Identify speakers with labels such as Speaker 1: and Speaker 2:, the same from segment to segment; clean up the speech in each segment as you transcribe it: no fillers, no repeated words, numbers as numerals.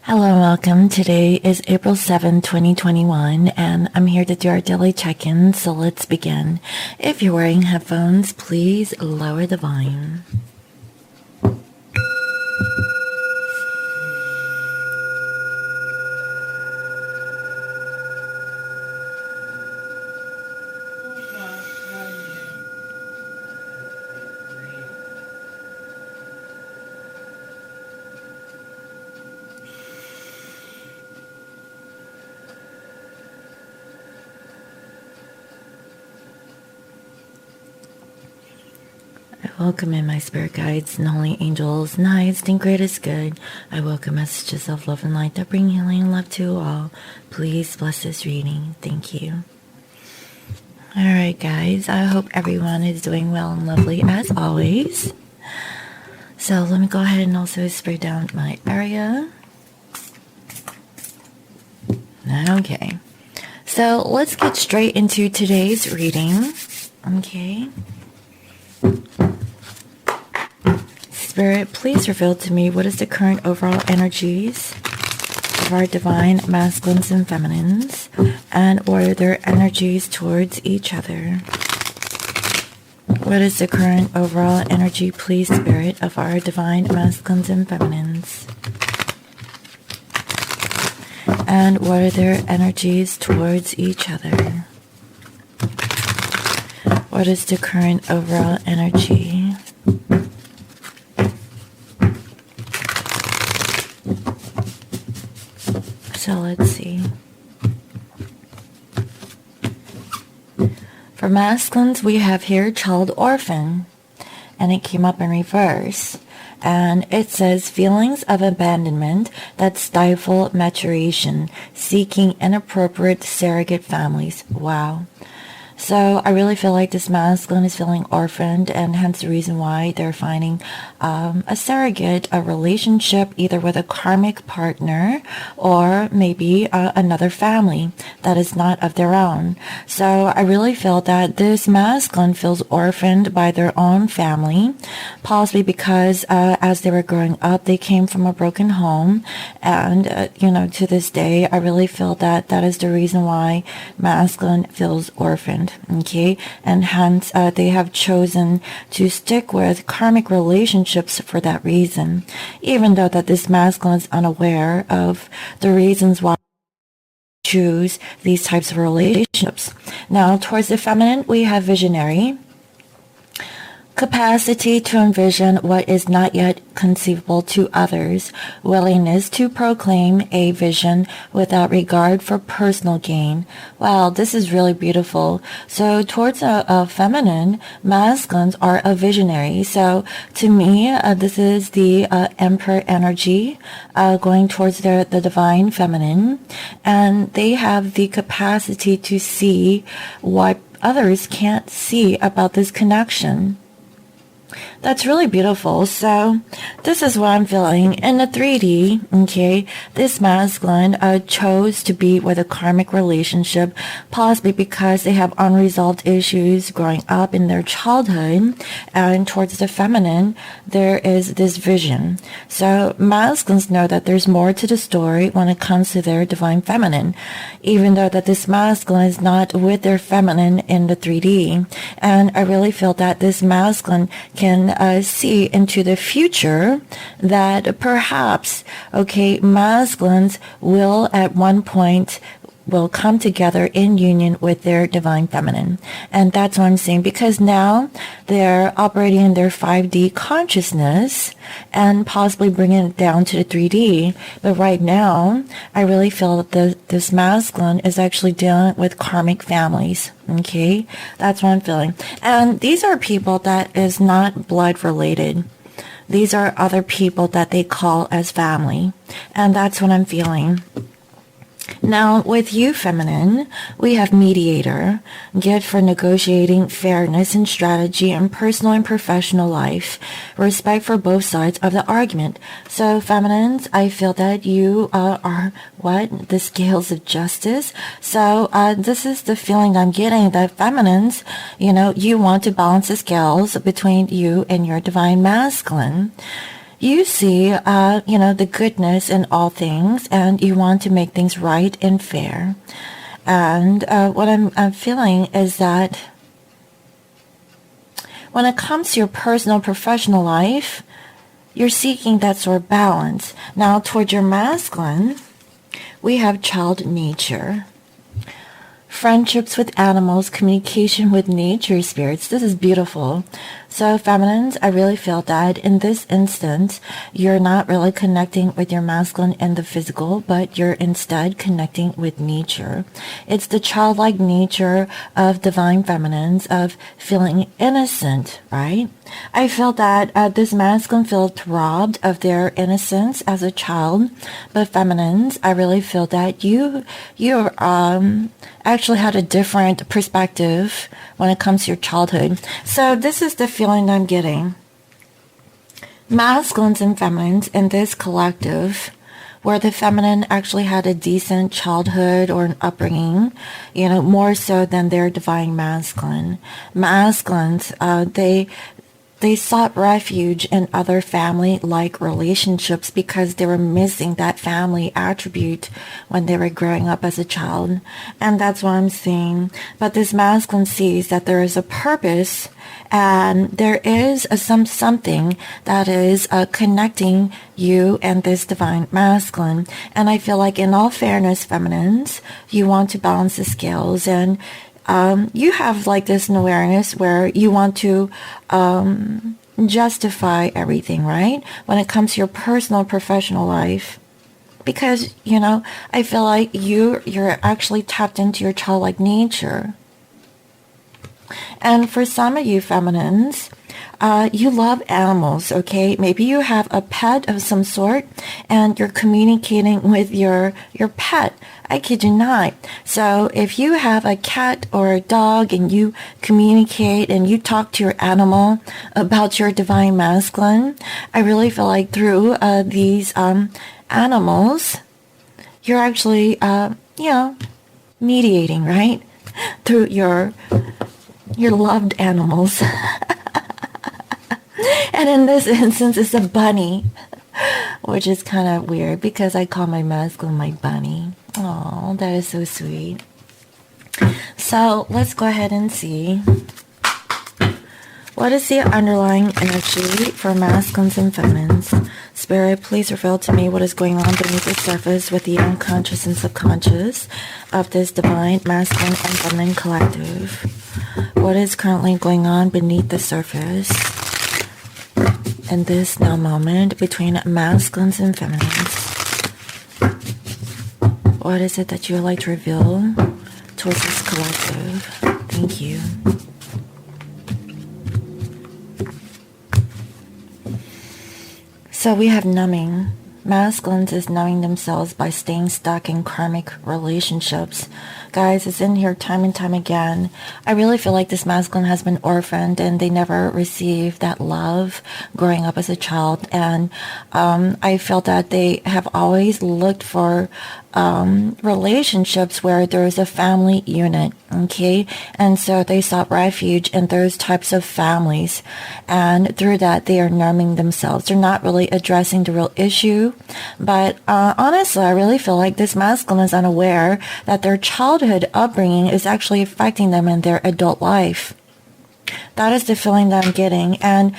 Speaker 1: Hello and welcome. Today is April 7, 2021, and I'm here to do our daily check-in, so let's begin. If you're wearing headphones, please lower the volume. I welcome in my spirit guides and holy angels and highest and greatest good. I welcome messages of love and light that bring healing and love to all. Please bless this reading. Thank you. Alright guys, I hope everyone is doing well and lovely as always. So let me go ahead and also spray down my area. Okay. So let's get straight into today's reading. Okay. Spirit, please reveal to me what is the current overall energies of our divine masculines and feminines, and what are their energies towards each other. What is the current overall energy, please, Spirit, of our divine masculines and feminines? And what are their energies towards each other? What is the current overall energy? So let's see. For masculines, we have here child orphan, and it came up in reverse. And it says feelings of abandonment that stifle maturation, seeking inappropriate surrogate families. Wow. So I really feel like this masculine is feeling orphaned, and hence the reason why they're finding a surrogate, a relationship either with a karmic partner or maybe another family that is not of their own. So I really feel that this masculine feels orphaned by their own family, possibly because as they were growing up, they came from a broken home. And, to this day, I really feel that that is the reason why masculine feels orphaned. Okay, and hence they have chosen to stick with karmic relationships for that reason, even though that this masculine is unaware of the reasons why they choose these types of relationships. Now, towards the feminine, we have visionary. Capacity to envision what is not yet conceivable to others, willingness to proclaim a vision without regard for personal gain. Wow, this is really beautiful. So towards a feminine, masculines are a visionary. So to me, this is the emperor energy going towards the divine feminine, and they have the capacity to see what others can't see about this connection. That's really beautiful. So this is what I'm feeling in the 3D. Okay, this masculine chose to be with a karmic relationship, possibly because they have unresolved issues growing up in their childhood. And towards the feminine, there is this vision. So masculines know that there's more to the story when it comes to their divine feminine, even though that this masculine is not with their feminine in the 3D. And I really feel that this masculine can see into the future that perhaps, masculines will at one point will come together in union with their divine feminine. And that's what I'm saying, because now they're operating in their 5D consciousness and possibly bringing it down to the 3D. But right now, I really feel that this masculine is actually dealing with karmic families. Okay, that's what I'm feeling. And these are people that is not blood related. These are other people that they call as family. And that's what I'm feeling. Now, with you, feminine, we have mediator, gift for negotiating fairness and strategy in personal and professional life, respect for both sides of the argument. So, feminines, I feel that you are the scales of justice. So, this is the feeling I'm getting, that feminines, you want to balance the scales between you and your divine masculine. you see, the goodness in all things, and you want to make things right and fair. And what I'm feeling is that when it comes to your personal, professional life, you're seeking that sort of balance. Now, towards your masculine, we have child nature. Friendships with animals, communication with nature spirits. This is beautiful. So feminines, I really feel that in this instance, you're not really connecting with your masculine in the physical, but you're instead connecting with nature. It's the childlike nature of divine feminines, of feeling innocent, right? I feel that this masculine felt robbed of their innocence as a child, but feminines, I really feel that you actually had a different perspective when it comes to your childhood. So this is the feeling I'm getting. Masculines and feminines in this collective, where the feminine actually had a decent childhood or an upbringing, more so than their divine masculine. Masculines, they sought refuge in other family-like relationships because they were missing that family attribute when they were growing up as a child. And that's what I'm seeing. But this masculine sees that there is a purpose and there is something that is connecting you and this divine masculine. And I feel like in all fairness, feminines, you want to balance the scales, and you have like this awareness where you want to justify everything, right? When it comes to your personal, professional life. Because, I feel like you're actually tapped into your childlike nature. And for some of you feminines, you love animals, okay? Maybe you have a pet of some sort and you're communicating with your pet. I kid you not. So if you have a cat or a dog and you communicate and you talk to your animal about your divine masculine, I really feel like through these animals, you're actually, mediating, right? Through your loved animals. And in this instance, it's a bunny, which is kind of weird because I call my masculine my bunny. Oh, that is so sweet. So let's go ahead and see. What is the underlying energy for masculines and feminines? Spirit, please reveal to me what is going on beneath the surface with the unconscious and subconscious of this divine masculine and feminine collective. What is currently going on beneath the surface in this now moment between masculines and feminines? What is it that you would like to reveal towards this collective? Thank you. So we have numbing. Masculines is numbing themselves by staying stuck in karmic relationships. Guys, it's in here time and time again. I really feel like this masculine has been orphaned and they never received that love growing up as a child. And I feel that they have always looked for relationships where there is a family unit, okay? And so they sought refuge in those types of families. And through that, they are numbing themselves. They're not really addressing the real issue. But honestly, I really feel like this masculine is unaware that their childhood upbringing is actually affecting them in their adult life. That is the feeling that I'm getting. And,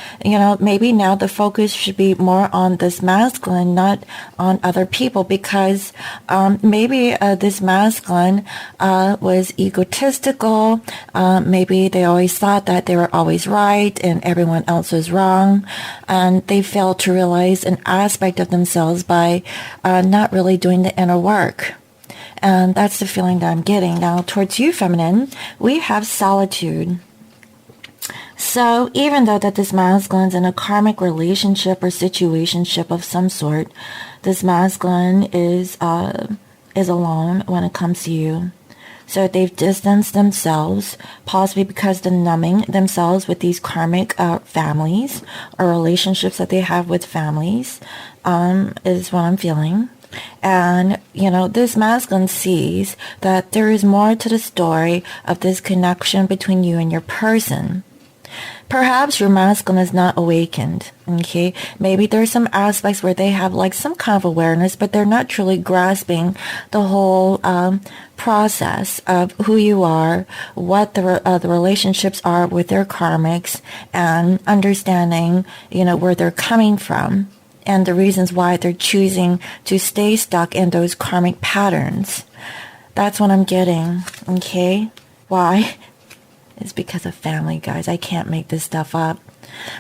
Speaker 1: maybe now the focus should be more on this masculine, not on other people, because maybe this masculine was egotistical. Maybe they always thought that they were always right and everyone else was wrong. And they failed to realize an aspect of themselves by not really doing the inner work. And that's the feeling that I'm getting. Now, towards you, feminine, we have solitude. So even though that this masculine is in a karmic relationship or situationship of some sort, this masculine is alone when it comes to you. So they've distanced themselves, possibly because they're numbing themselves with these karmic families or relationships that they have with families, is what I'm feeling. And, this masculine sees that there is more to the story of this connection between you and your person. Perhaps your masculine is not awakened, okay? Maybe there's some aspects where they have like some kind of awareness, but they're not truly grasping the whole process of who you are, what the relationships are with their karmics, and understanding, where they're coming from and the reasons why they're choosing to stay stuck in those karmic patterns. That's what I'm getting, okay? Why? It's because of family, guys. I can't make this stuff up.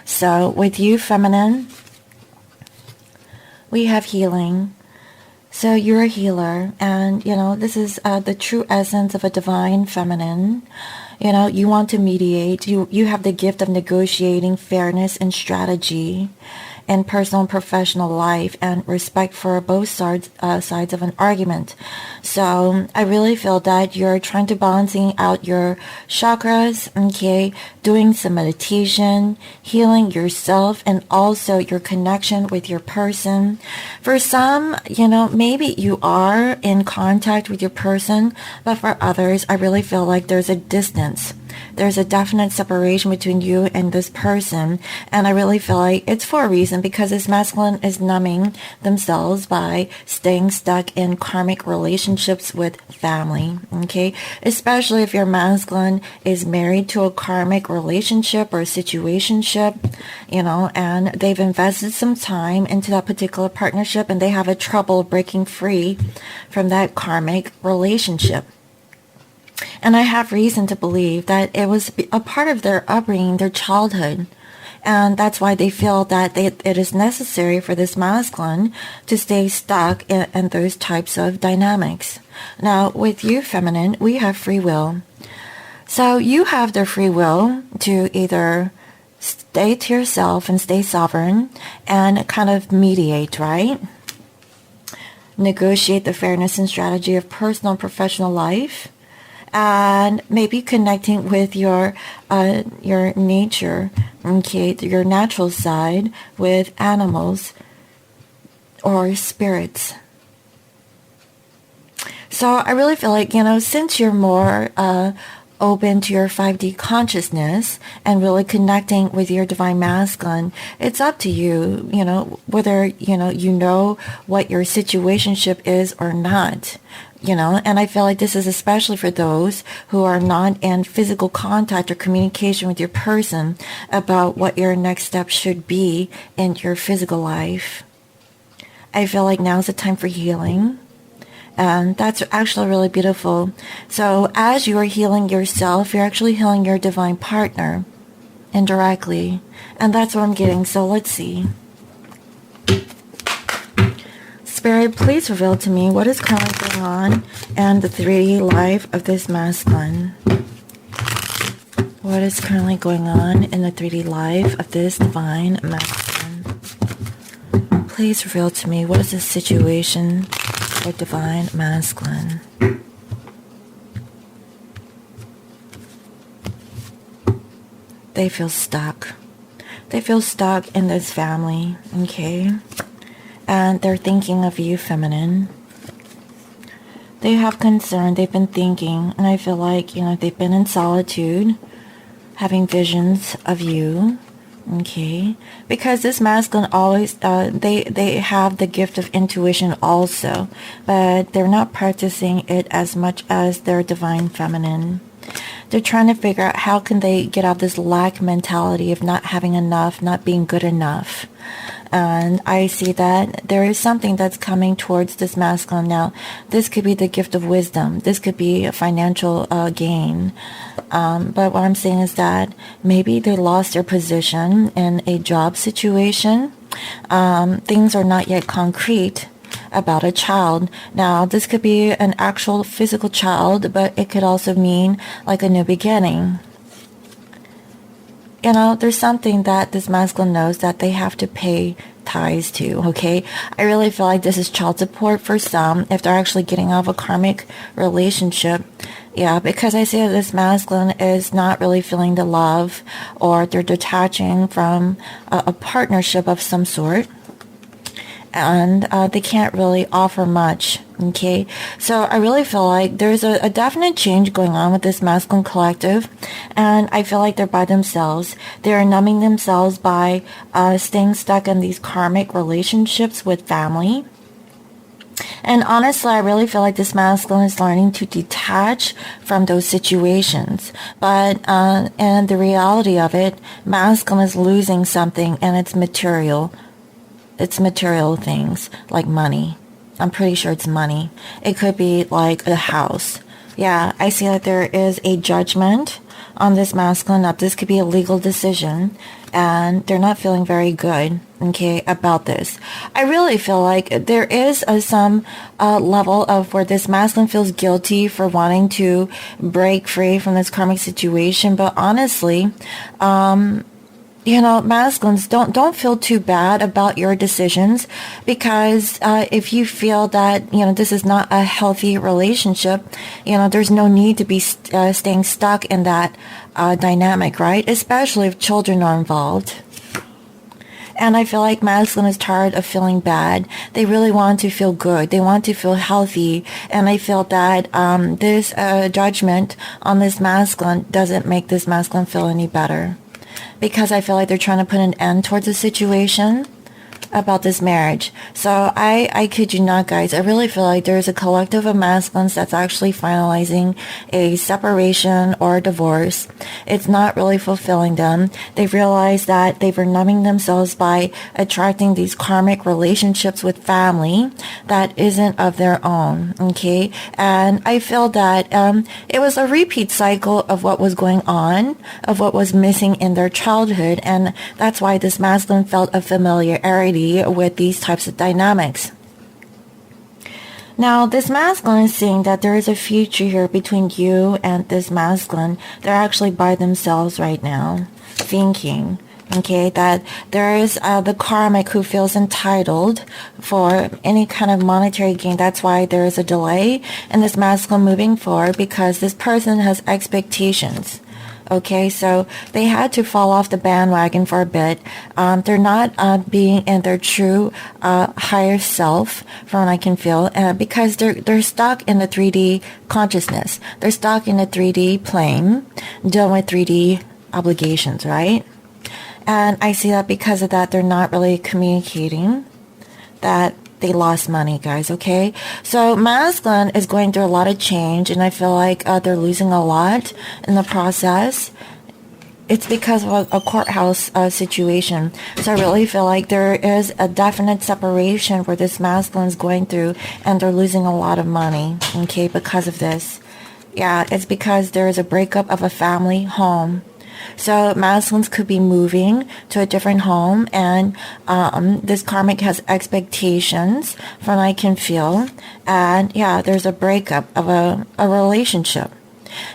Speaker 1: So with you, feminine, we have healing. So you're a healer, and this is the true essence of a divine feminine. You want to mediate. You have the gift of negotiating fairness and strategy in personal and professional life, and respect for both sides of an argument. So I really feel that you're trying to balancing out your chakras, okay, doing some meditation, healing yourself, and also your connection with your person. For some, maybe you are in contact with your person, but for others, I really feel like there's a distance. There's a definite separation between you and this person, and I really feel like it's for a reason, because this masculine is numbing themselves by staying stuck in karmic relationships with family, okay? Especially if your masculine is married to a karmic relationship or situationship, and they've invested some time into that particular partnership, and they have a trouble breaking free from that karmic relationship. And I have reason to believe that it was a part of their upbringing, their childhood. And that's why they feel that it is necessary for this masculine to stay stuck in those types of dynamics. Now, with you, feminine, we have free will. So you have the free will to either stay to yourself and stay sovereign and kind of mediate, right? Negotiate the fairness and strategy of personal and professional life. And maybe connecting with your nature, okay, your natural side with animals or spirits. So I really feel like, since you're more open to your 5D consciousness and really connecting with your divine masculine, it's up to you, whether, you know what your situationship is or not. And I feel like this is especially for those who are not in physical contact or communication with your person about what your next step should be in your physical life. I feel like now's the time for healing. And that's actually really beautiful. So as you are healing yourself, you're actually healing your divine partner indirectly. And that's what I'm getting. So let's see. Spirit, please reveal to me what is currently going on in the 3D life of this masculine. What is currently going on in the 3D life of this divine masculine? Please reveal to me what is the situation for divine masculine. They feel stuck. They feel stuck in this family, okay? And they're thinking of you, feminine. They have concern. They've been thinking, and I feel like, they've been in solitude, having visions of you, okay? Because this masculine always, they have the gift of intuition also, but they're not practicing it as much as their divine feminine. They're trying to figure out how can they get out this lack mentality of not having enough, not being good enough. And I see that there is something that's coming towards this masculine now. This could be the gift of wisdom. This could be a financial gain. But what I'm saying is that maybe they lost their position in a job situation. Things are not yet concrete about a child. Now, this could be an actual physical child, but it could also mean like a new beginning. There's something that this masculine knows that they have to pay ties to, okay? I really feel like this is child support for some if they're actually getting out of a karmic relationship. Yeah, because I see that this masculine is not really feeling the love, or they're detaching from a partnership of some sort. And they can't really offer much Okay, so I really feel like there's a definite change going on with this masculine collective, and I feel like they're by themselves. They're numbing themselves by staying stuck in these karmic relationships with family. And honestly, I really feel like this masculine is learning to detach from those situations. But, and the reality of it, masculine is losing something, and it's material. It's material things like money. I'm pretty sure it's money. It could be like a house. Yeah, I see that there is a judgment on this masculine. Now, this could be a legal decision, and they're not feeling very good, okay, about this. I really feel like there is some level of where this masculine feels guilty for wanting to break free from this karmic situation. But honestly, you know, masculines, don't feel too bad about your decisions, because if you feel that, you know, this is not a healthy relationship, you know, there's no need to be staying stuck in that dynamic, right? Especially if children are involved. And I feel like masculine is tired of feeling bad. They really want to feel good. They want to feel healthy. And I feel that this judgment on this masculine doesn't make this masculine feel any better. Because I feel like they're trying to put an end towards the situation about this marriage. So I kid you not, guys. I really feel like there's a collective of masculines that's actually finalizing a separation or a divorce. It's not really fulfilling them. They've realized that they were numbing themselves by attracting these karmic relationships with family that isn't of their own, okay? And I feel that it was a repeat cycle of what was going on, of what was missing in their childhood, and that's why this masculine felt a familiarity with these types of dynamics. Now, this masculine is seeing that there is a future here between you and this masculine. They're actually by themselves right now, thinking, okay, that there is the karmic who feels entitled for any kind of monetary gain. That's why there is a delay in this masculine moving forward, because this person has expectations. Okay, so they had to fall off the bandwagon for a bit. They're not being in their true higher self, from what I can feel, because they're stuck in the 3D consciousness. They're stuck in the 3D plane, dealing with 3D obligations, right? And I see that because of that, they're not really communicating, that they lost money, guys, okay? So masculine is going through a lot of change, and I feel like they're losing a lot in the process. It's because of a courthouse situation. So I really feel like there is a definite separation where this masculine is going through, and they're losing a lot of money, okay, because of this. Yeah, it's because there is a breakup of a family home. So masculines could be moving to a different home, and this karmic has expectations from what I can feel. And yeah, there's a breakup of a relationship.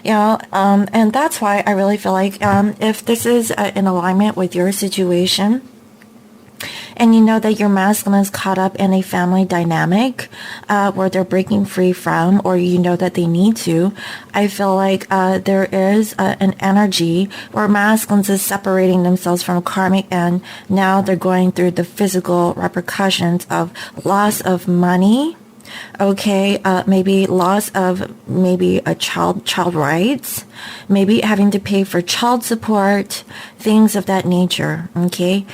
Speaker 1: You know, and that's why I really feel like if this is in alignment with your situation, and you know that your masculine is caught up in a family dynamic where they're breaking free from, or you know that they need to, I feel like there is an energy where masculines is separating themselves from karmic, and now they're going through the physical repercussions of loss of money. Okay, maybe loss of maybe a child rights, maybe having to pay for child support, things of that nature, okay?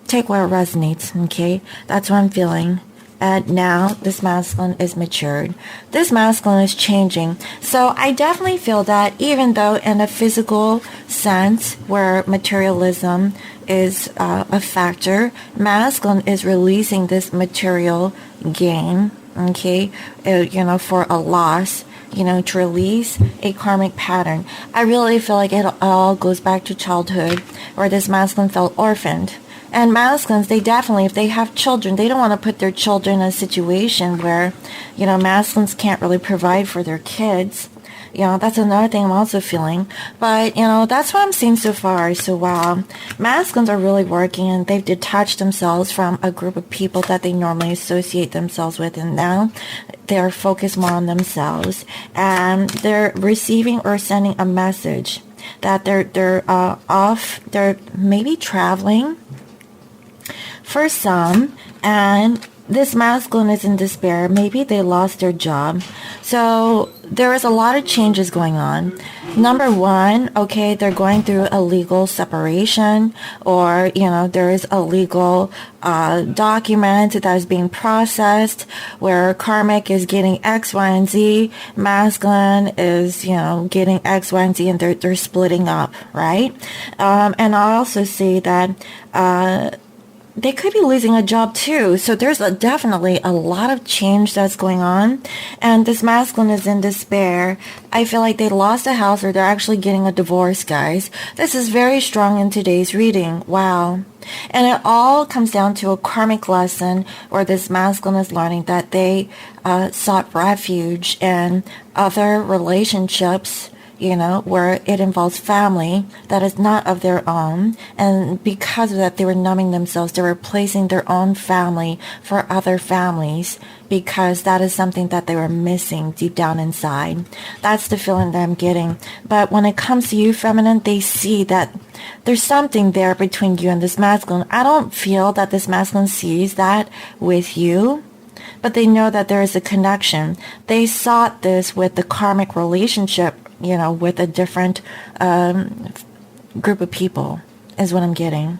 Speaker 1: Take what resonates, okay? That's what I'm feeling. And now this masculine is matured. This masculine is changing. So I definitely feel that even though in a physical sense where materialism is a factor, masculine is releasing this material gain, okay, you know, for a loss, you know, to release a karmic pattern. I really feel like it all goes back to childhood, where this masculine felt orphaned. And masculines, they definitely, if they have children, they don't want to put their children in a situation where, you know, masculines can't really provide for their kids. You know, that's another thing I'm also feeling. But, you know, that's what I'm seeing so far. So, wow, masculines are really working, and they've detached themselves from a group of people that they normally associate themselves with. And now they're focused more on themselves. And they're receiving or sending a message that they're off, they're maybe traveling for some, and this masculine is in despair. Maybe they lost their job. So there is a lot of changes going on. Number one, okay, they're going through a legal separation, or, there is a legal document that is being processed where karmic is getting X, Y, and Z. Masculine is, getting X, Y, and Z, and they're splitting up, right? And I also see that they could be losing a job too. So there's definitely a lot of change that's going on. And this masculine is in despair. I feel like they lost a house, or they're actually getting a divorce, guys. This is very strong in today's reading. Wow. And it all comes down to a karmic lesson where this masculine is learning that they sought refuge in other relationships, where it involves family that is not of their own. And because of that, they were numbing themselves. They were replacing their own family for other families because that is something that they were missing deep down inside. That's the feeling that I'm getting. But when it comes to you, feminine, they see that there's something there between you and this masculine. I don't feel that this masculine sees that with you, but they know that there is a connection. They sought this with the karmic relationship, with a different group of people, is what I'm getting.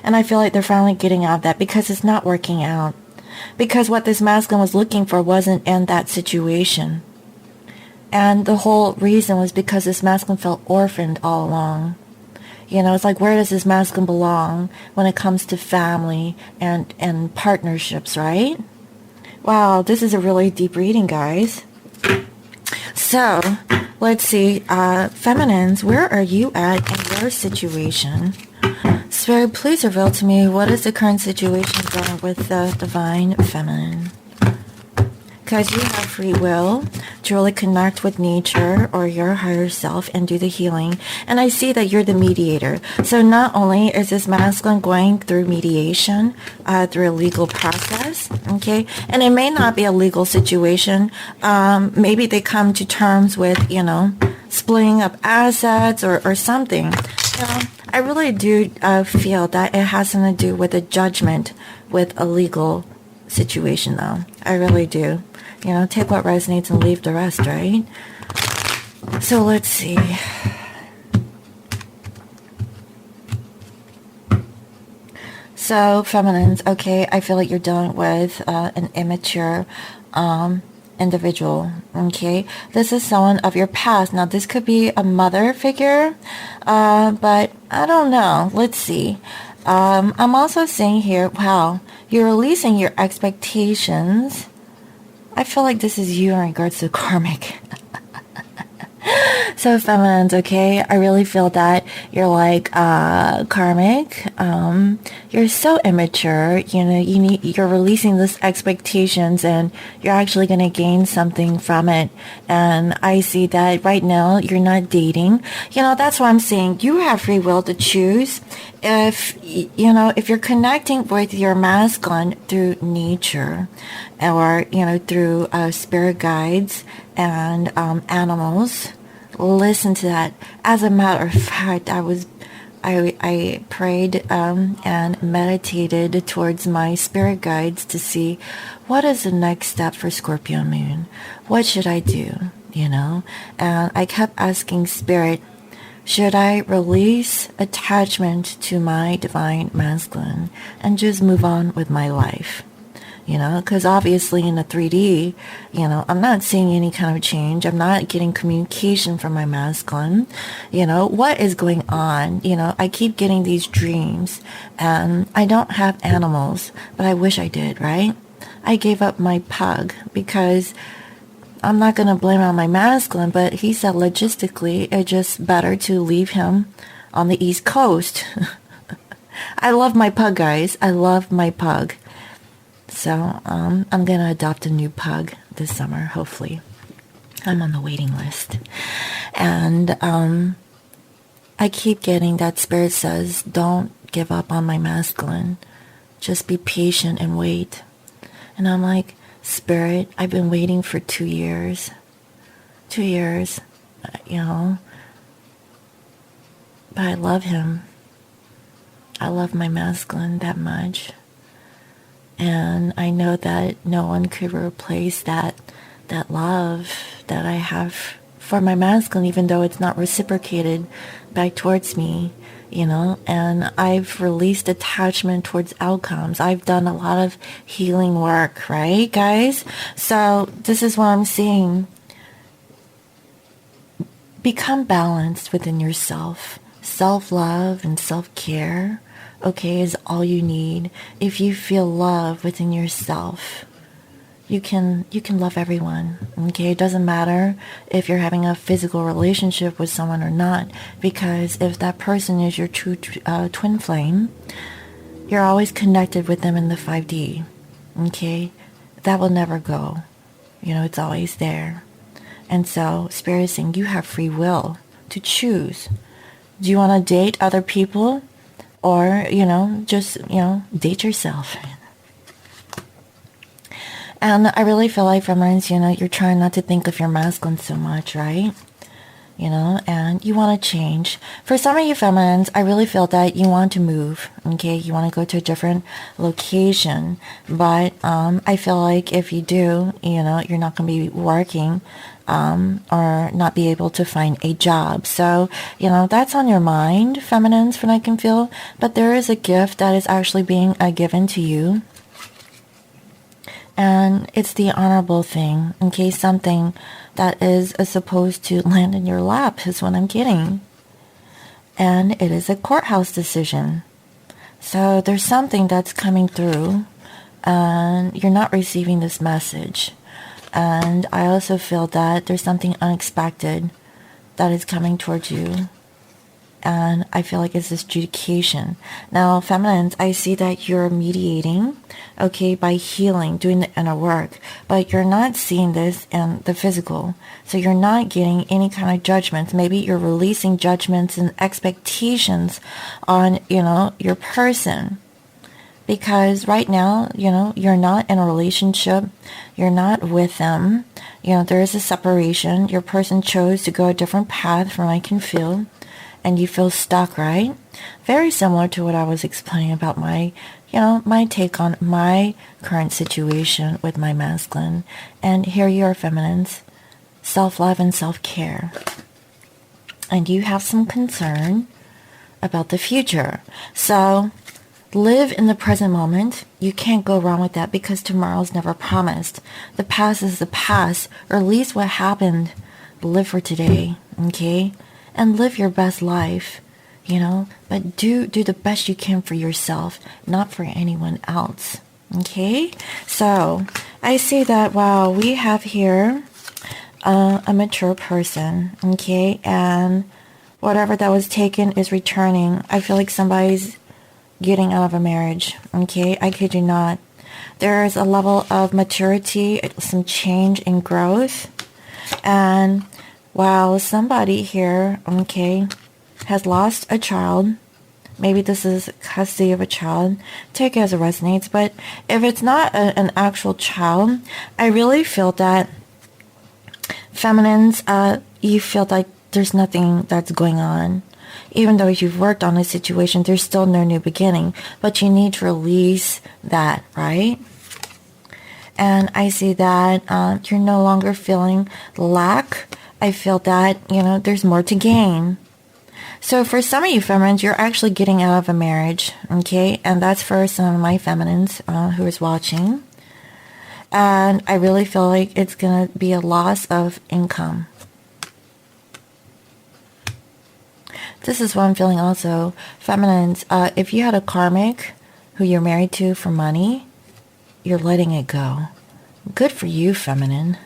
Speaker 1: And I feel like they're finally getting out of that because it's not working out. Because what this masculine was looking for wasn't in that situation. And the whole reason was because this masculine felt orphaned all along. It's like, where does this masculine belong when it comes to family and partnerships, right? Wow, this is a really deep reading, guys. So, let's see, feminines, where are you at in your situation? Spirit, please reveal to me, what is the current situation going with the divine feminine? Because you have free will to really connect with nature or your higher self and do the healing. And I see that you're the mediator. So not only is this masculine going through mediation, through a legal process, okay? And it may not be a legal situation. Maybe they come to terms with, splitting up assets or something. I really do feel that it has something to do with a judgment with a legal situation, though. I really do. Take what resonates and leave the rest, right? So let's see. So, feminines, okay, I feel like you're dealing with an immature individual, okay? This is someone of your past. Now, this could be a mother figure, but I don't know. Let's see. I'm also seeing here, wow, you're releasing your expectations. I feel like this is you in regards to karmic. So feminines, okay, I really feel that you're like karmic. You're so immature. You're releasing this expectations, and you're actually going to gain something from it. And I see that right now you're not dating. That's why I'm saying you have free will to choose. If you're connecting with your masculine through nature, or through spirit guides and animals, listen to that. As a matter of fact, I prayed and meditated towards my spirit guides to see what is the next step for Scorpio moon. What should I do? And I kept asking spirit, should I release attachment to my divine masculine and just move on with my life? Because obviously in the 3D, I'm not seeing any kind of change. I'm not getting communication from my masculine. What is going on? I keep getting these dreams, and I don't have animals, but I wish I did, right? I gave up my pug because I'm not going to blame it on my masculine, but he said logistically, it's just better to leave him on the East Coast. I love my pug, guys. I love my pug. So I'm going to adopt a new pug this summer, hopefully. I'm on the waiting list. And I keep getting that spirit says, don't give up on my masculine. Just be patient and wait. And I'm like, spirit, I've been waiting for 2 years. 2 years, But I love him. I love my masculine that much. And I know that no one could replace that love that I have for my masculine, even though it's not reciprocated back towards me, and I've released attachment towards outcomes. I've done a lot of healing work, right, guys? So this is what I'm seeing. Become balanced within yourself. Self-love and self-care, okay, is all you need. If you feel love within yourself, you can love everyone, okay? It doesn't matter if you're having a physical relationship with someone or not, because if that person is your true twin flame, you're always connected with them in the 5D, okay? That will never go. It's always there. And so Spirit is saying you have free will to choose. Do you want to date other people, or, just, date yourself? And I really feel like, feminines, you're trying not to think of your masculine so much, right? And you want to change. For some of you feminines, I really feel that you want to move, okay? You want to go to a different location. But I feel like if you do, you're not going to be working or not be able to find a job. So, that's on your mind, feminines, from I can feel. But there is a gift that is actually being given to you. And it's the honorable thing, okay? Something that is supposed to land in your lap is what I'm getting. And it is a courthouse decision. So there's something that's coming through, and you're not receiving this message. And I also feel that there's something unexpected that is coming towards you. And I feel like it's this adjudication. Now, feminines, I see that you're mediating, okay, by healing, doing the inner work. But you're not seeing this in the physical. So you're not getting any kind of judgments. Maybe you're releasing judgments and expectations on, your person. Because right now, you're not in a relationship. You're not with them. There is a separation. Your person chose to go a different path from what I can feel. And you feel stuck, right? Very similar to what I was explaining about my take on my current situation with my masculine. And here you are, feminines, self-love and self-care. And you have some concern about the future. So live in the present moment. You can't go wrong with that, because tomorrow's never promised. The past is the past, or at least what happened. Live for today, okay? And live your best life, but do the best you can for yourself, not for anyone else, okay? So I see that, wow, we have here a mature person, okay? And whatever that was taken is returning. I feel like somebody's getting out of a marriage, okay? I kid you not. There is a level of maturity, some change and growth, and wow, somebody here, okay, has lost a child. Maybe this is custody of a child. Take it as it resonates. But if it's not an actual child, I really feel that feminines, you feel like there's nothing that's going on. Even though you've worked on a situation, there's still no new beginning. But you need to release that, right? And I see that you're no longer feeling lack. I feel that, there's more to gain. So for some of you feminines, you're actually getting out of a marriage, okay? And that's for some of my feminines who is watching. And I really feel like it's going to be a loss of income. This is what I'm feeling also. Feminines, if you had a karmic who you're married to for money, you're letting it go. Good for you, feminine.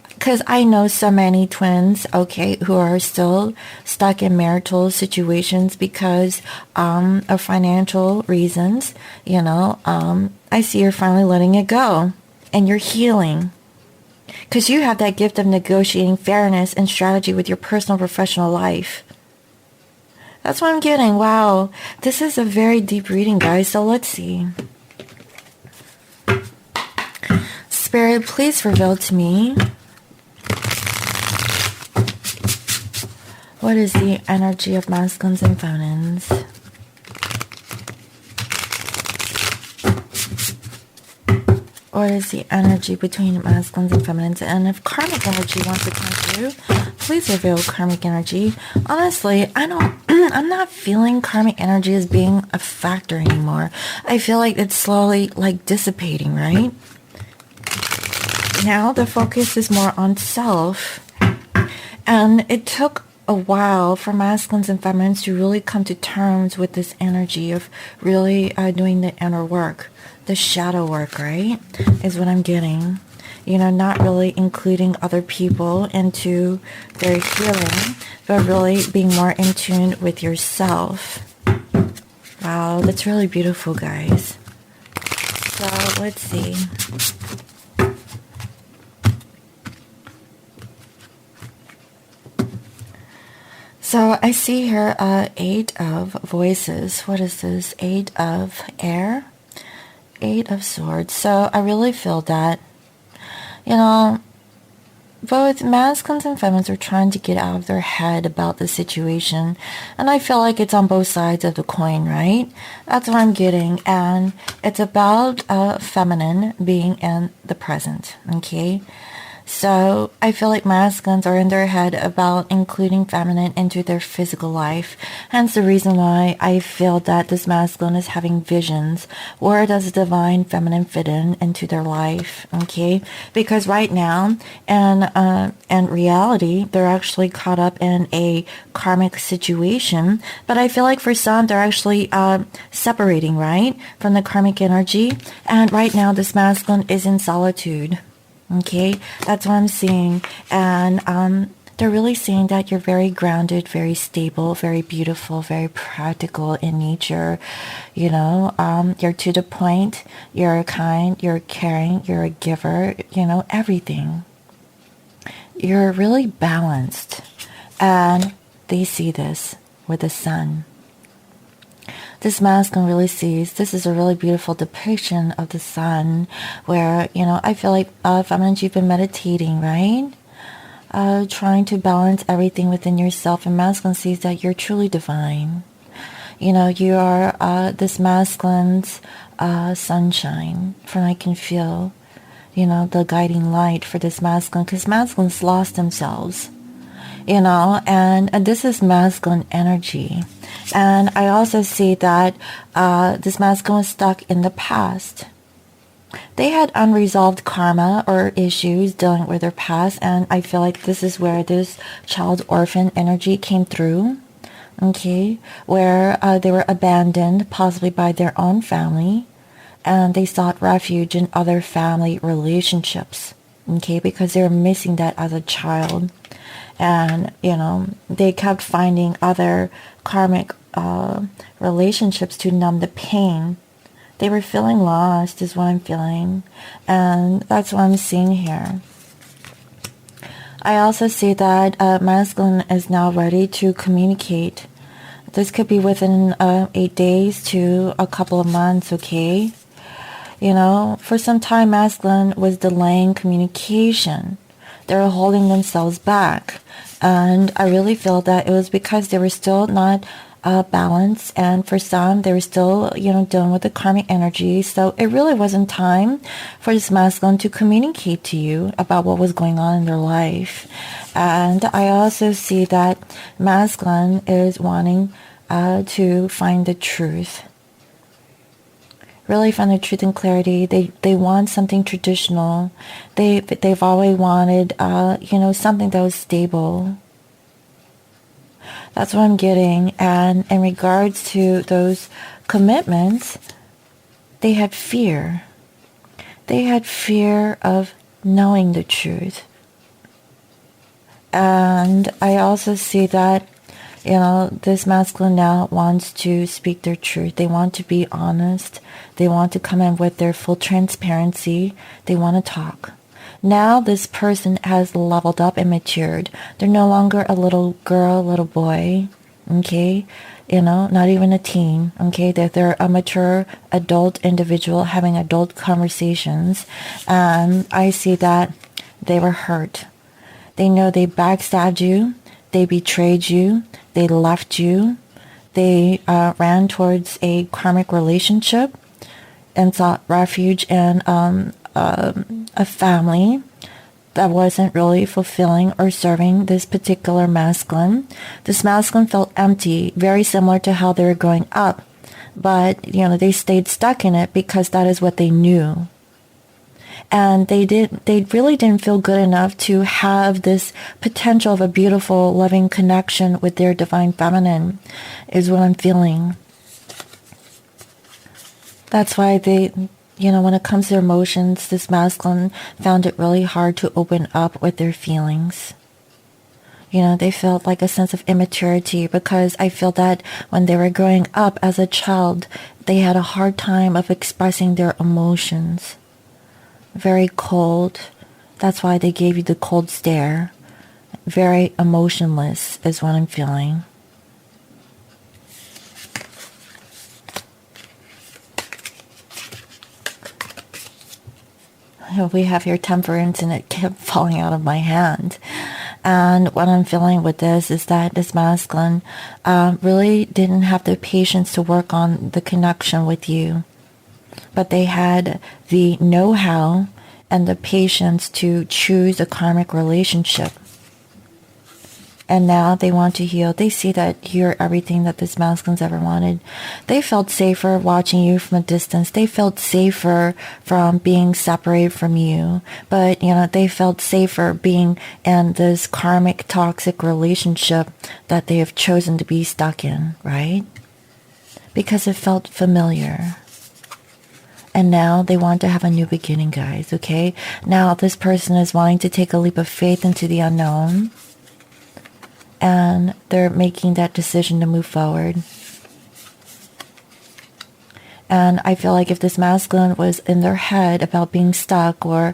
Speaker 1: Because I know so many twins, okay, who are still stuck in marital situations because of financial reasons, I see you're finally letting it go. And you're healing. Because you have that gift of negotiating fairness and strategy with your personal professional life. That's what I'm getting. Wow. This is a very deep reading, guys. So let's see. Spirit, please reveal to me, what is the energy of masculines and feminines? What is the energy between masculines and feminines? And if karmic energy wants to come through, please reveal karmic energy. Honestly, I'm not feeling karmic energy as being a factor anymore. I feel like it's slowly like dissipating, right? Now the focus is more on self. And it took a while for masculines and feminines to really come to terms with this energy of really doing the inner work, the shadow work, right? Is what I'm getting. You know, not really including other people into their healing, but really being more in tune with yourself. Wow, that's really beautiful, guys. So let's see. So I see here 8 of voices. What is this? 8 of air? 8 of swords. So I really feel that, you know, both masculines and feminines are trying to get out of their head about the situation. And I feel like it's on both sides of the coin, right? That's what I'm getting. And it's about feminine being in the present, okay? So I feel like masculines are in their head about including feminine into their physical life. Hence the reason why I feel that this masculine is having visions. Where does the divine feminine fit into their life? Okay, because right now in reality, they're actually caught up in a karmic situation. But I feel like for some, they're actually separating, right, from the karmic energy. And right now, this masculine is in solitude. Okay, that's what I'm seeing. And they're really saying that you're very grounded, very stable, very beautiful, very practical in nature. You know, you're to the point, you're kind, you're caring, you're a giver, you know, everything. You're really balanced. And they see this with the sun. This masculine really sees, this is a really beautiful depiction of the sun where, you know, I feel like feminine, you've been meditating, right? Trying to balance everything within yourself, and masculine sees that you're truly divine. You know, you are this masculine's sunshine, for I can feel, you know, the guiding light for this masculine, because masculines lost themselves, you know, and this is masculine energy. And I also see that this masculine was stuck in the past. They had unresolved karma or issues dealing with their past, and I feel like this is where this child orphan energy came through, okay, where they were abandoned possibly by their own family, and they sought refuge in other family relationships, okay, because they were missing that as a child. And, you know, they kept finding other karmic relationships to numb the pain. They were feeling lost is what I'm feeling. And that's what I'm seeing here. I also see that masculine is now ready to communicate. This could be within 8 days to a couple of months, okay? You know, for some time, masculine was delaying communication. They were holding themselves back. And I really feel that it was because they were still not balanced. And for some, they were still, you know, dealing with the karmic energy. So it really wasn't time for this masculine to communicate to you about what was going on in their life. And I also see that masculine is wanting to find the truth. Really find the truth and clarity. They want something traditional. They've always wanted, you know, something that was stable. That's what I'm getting. And in regards to those commitments, they had fear. They had fear of knowing the truth. And I also see that, you know, this masculine now wants to speak their truth. They want to be honest. They want to come in with their full transparency. They want to talk. Now this person has leveled up and matured. They're no longer a little girl, little boy, okay? You know, not even a teen, okay? They're a mature adult individual having adult conversations. And I see that they were hurt. They know they backstabbed you. They betrayed you. They left you. They ran towards a karmic relationship and sought refuge in a family that wasn't really fulfilling or serving this particular masculine. This masculine felt empty, very similar to how they were growing up. But, they stayed stuck in it because that is what they knew. And they really didn't feel good enough to have this potential of a beautiful, loving connection with their divine feminine, is what I'm feeling. That's why they, when it comes to their emotions, this masculine found it really hard to open up with their feelings. They felt like a sense of immaturity, because I feel that when they were growing up as a child, they had a hard time of expressing their emotions. Very cold. That's why they gave you the cold stare. Very emotionless is what I'm feeling. We have here temperance, and it kept falling out of my hand. And what I'm feeling with this is that this masculine really didn't have the patience to work on the connection with you. But they had the know-how and the patience to choose a karmic relationship. And now they want to heal. They see that you're everything that this masculine's ever wanted. They felt safer watching you from a distance. They felt safer from being separated from you. But, they felt safer being in this karmic toxic relationship that they have chosen to be stuck in, right? Because it felt familiar. And now they want to have a new beginning, guys, okay? Now this person is wanting to take a leap of faith into the unknown. And they're making that decision to move forward. And I feel like if this masculine was in their head about being stuck or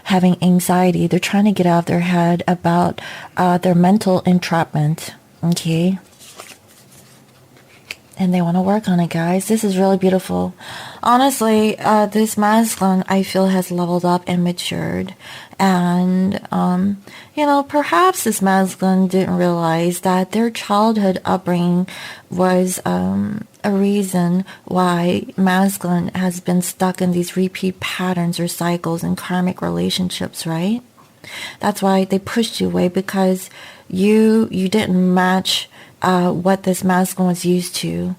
Speaker 1: having anxiety, they're trying to get out of their head about their mental entrapment, okay? And they want to work on it, guys. This is really beautiful. Honestly, this masculine, I feel, has leveled up and matured. And, perhaps this masculine didn't realize that their childhood upbringing was a reason why masculine has been stuck in these repeat patterns or cycles in karmic relationships, right? That's why they pushed you away, because you didn't match what this masculine was used to.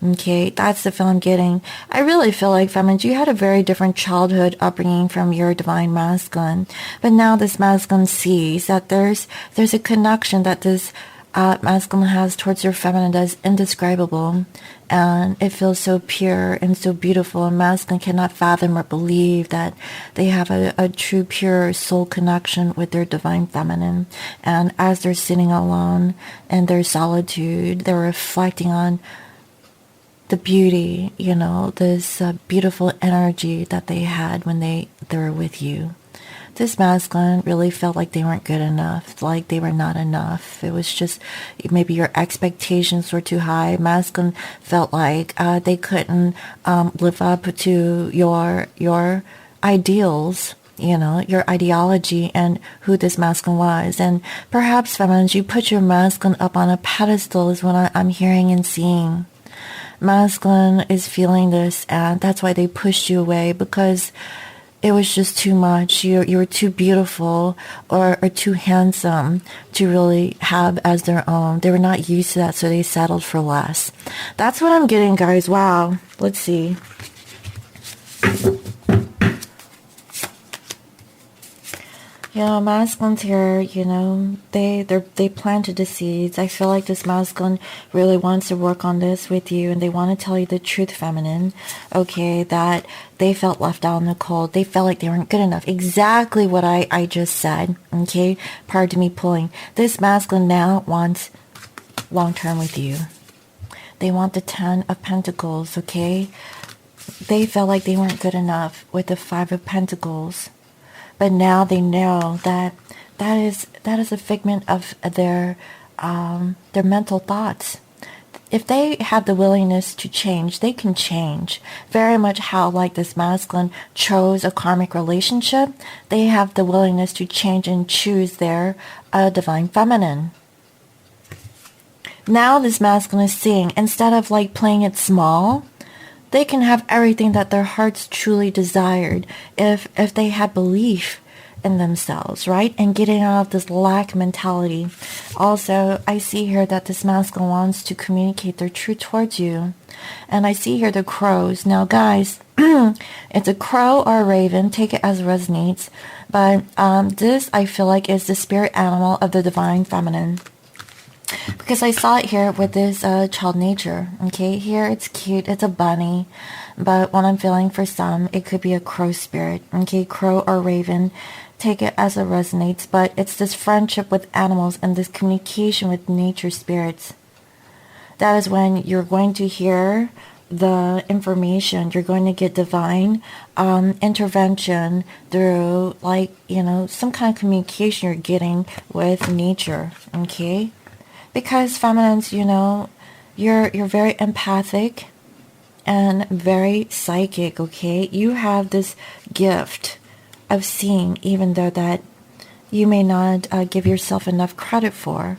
Speaker 1: Okay, that's the feel I'm getting. I really feel like, feminine, you had a very different childhood upbringing from your divine masculine. But now this masculine sees that there's a connection that this masculine has towards your feminine that is indescribable. And it feels so pure and so beautiful. And masculine cannot fathom or believe that they have a true, pure soul connection with their divine feminine. And as they're sitting alone in their solitude, they're reflecting on the beauty, this beautiful energy that they had when they were with you. This masculine really felt like they weren't good enough, like they were not enough. It was just maybe your expectations were too high. Masculine felt like they couldn't live up to your ideals, your ideology and who this masculine was. And perhaps, feminines, you put your masculine up on a pedestal is what I'm hearing and seeing. Masculine is feeling this, and that's why they pushed you away, because it was just too much. You were too beautiful or too handsome to really have as their own. They were not used to that, so they settled for less. That's what I'm getting, guys. Wow. Let's see. Masculines here, they planted the seeds. I feel like this masculine really wants to work on this with you, and they want to tell you the truth, feminine, okay, that they felt left out in the cold. They felt like they weren't good enough. Exactly what I just said, okay, prior to me pulling. This masculine now wants long-term with you. They want the 10 of Pentacles, okay? They felt like they weren't good enough with the 5 of Pentacles. But now they know that is a figment of their mental thoughts. If they have the willingness to change, they can change. Very much how, like, this masculine chose a karmic relationship, they have the willingness to change and choose their divine feminine. Now this masculine is seeing, instead of like playing it small, They can have everything that their hearts truly desired if they had belief in themselves, right? And getting out of this lack mentality. Also, I see here that this masculine wants to communicate their truth towards you. And I see here the crows. Now, guys, it's a crow or a raven. Take it as it resonates. But this, I feel like, is the spirit animal of the divine feminine. Because I saw it here with this child nature. Okay, here it's cute. It's a bunny. But what I'm feeling for some, it could be a crow spirit. Okay, crow or raven. Take it as it resonates. But it's this friendship with animals and this communication with nature spirits. That is when you're going to hear the information. You're going to get divine intervention through, like, you know, some kind of communication you're getting with nature. Okay. Because feminines, you know, you're very empathic and very psychic, okay? You have this gift of seeing, even though that you may not give yourself enough credit for,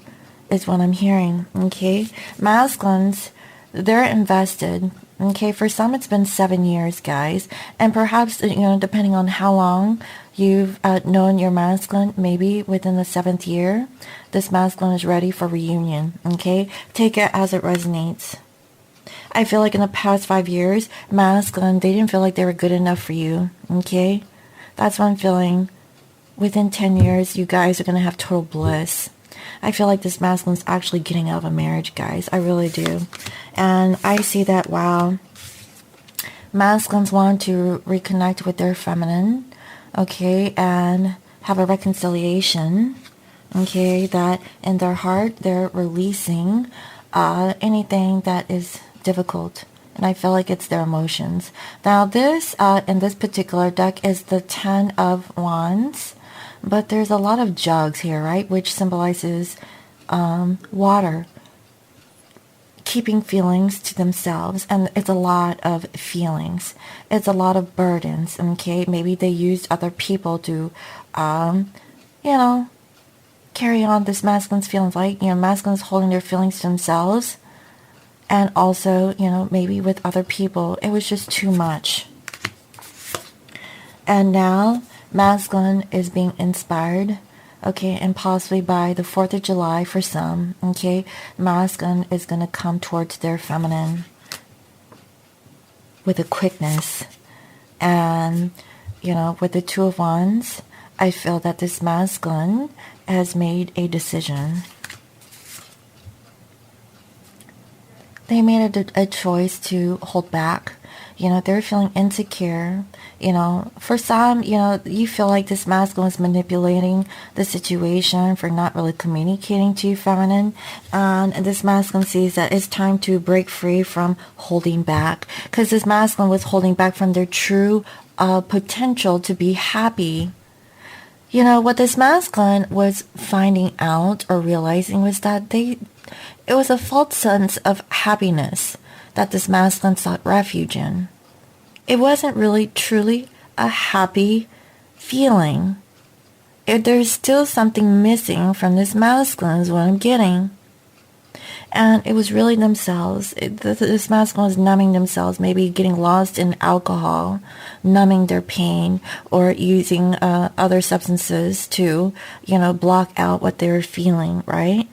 Speaker 1: is what I'm hearing, okay? Masculines, they're invested, okay? For some, it's been 7 years, guys. And perhaps, you know, depending on how long you've known your masculine, maybe within the 7th year, this masculine is ready for reunion, okay? Take it as it resonates. I feel like in the past 5 years, masculine, they didn't feel like they were good enough for you, okay? That's what I'm feeling. Within 10 years, you guys are going to have total bliss. I feel like this masculine's actually getting out of a marriage, guys. I really do. And I see that, wow, masculines want to reconnect with their feminine, okay, and have a reconciliation, okay, that in their heart they're releasing anything that is difficult. And I feel like it's their emotions. Now this, in this particular deck, is the 10 of Wands, but there's a lot of jugs here, right, which symbolizes water, keeping feelings to themselves. And it's a lot of feelings. It's a lot of burdens, okay? Maybe they used other people to, you know, carry on this masculine's feelings. Like, you know, masculine's holding their feelings to themselves. And also, you know, maybe with other people. It was just too much. And now, masculine is being inspired, okay, and possibly by the 4th of July for some, okay, masculine is going to come towards their feminine with a quickness. And, you know, with the 2 of Wands, I feel that this masculine has made a decision. They made a choice to hold back. You know, they're feeling insecure. You know, for some, you know, you feel like this masculine is manipulating the situation for not really communicating to you, feminine. And this masculine sees that it's time to break free from holding back. Because this masculine was holding back from their true potential to be happy. You know, what this masculine was finding out or realizing was that it was a false sense of happiness that this masculine sought refuge in. It wasn't really truly a happy feeling. There's still something missing from this masculine is what I'm getting. And it was really themselves. This masculine was numbing themselves, maybe getting lost in alcohol, numbing their pain, or using other substances to, you know, block out what they were feeling, right?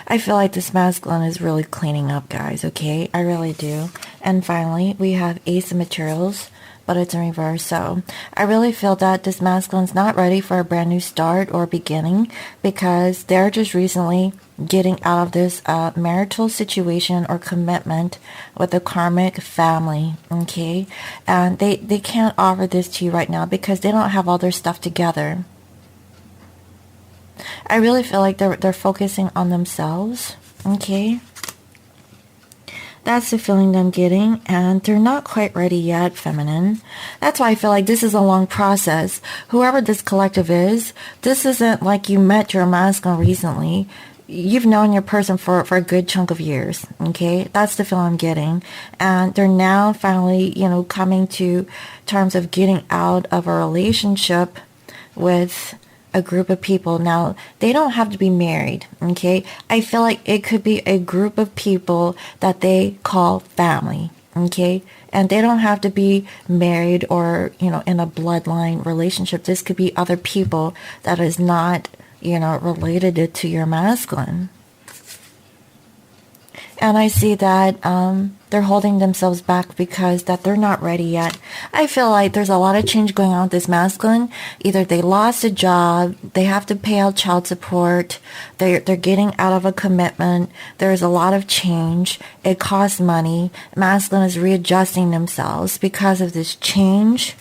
Speaker 1: I feel like this masculine is really cleaning up, guys, okay? I really do. And finally, we have Ace of Materials, but it's in reverse. So I really feel that this masculine's not ready for a brand new start or beginning because they're just recently getting out of this marital situation or commitment with a karmic family, okay? And they can't offer this to you right now because they don't have all their stuff together. I really feel like they're focusing on themselves, okay? That's the feeling I'm getting, and they're not quite ready yet, feminine. That's why I feel like this is a long process. Whoever this collective is, this isn't like you met your masculine recently. You've known your person for a good chunk of years, okay? That's the feeling I'm getting. And they're now finally, you know, coming to terms of getting out of a relationship with a group of people. Now, they don't have to be married, okay? I feel like it could be a group of people that they call family, Okay, and they don't have to be married or, in a bloodline relationship. This could be other people that is not, related to your masculine. And I see that they're holding themselves back because that they're not ready yet. I feel like there's a lot of change going on with this masculine. Either they lost a job, they have to pay out child support, they're getting out of a commitment. There's a lot of change. It costs money. Masculine is readjusting themselves because of this change.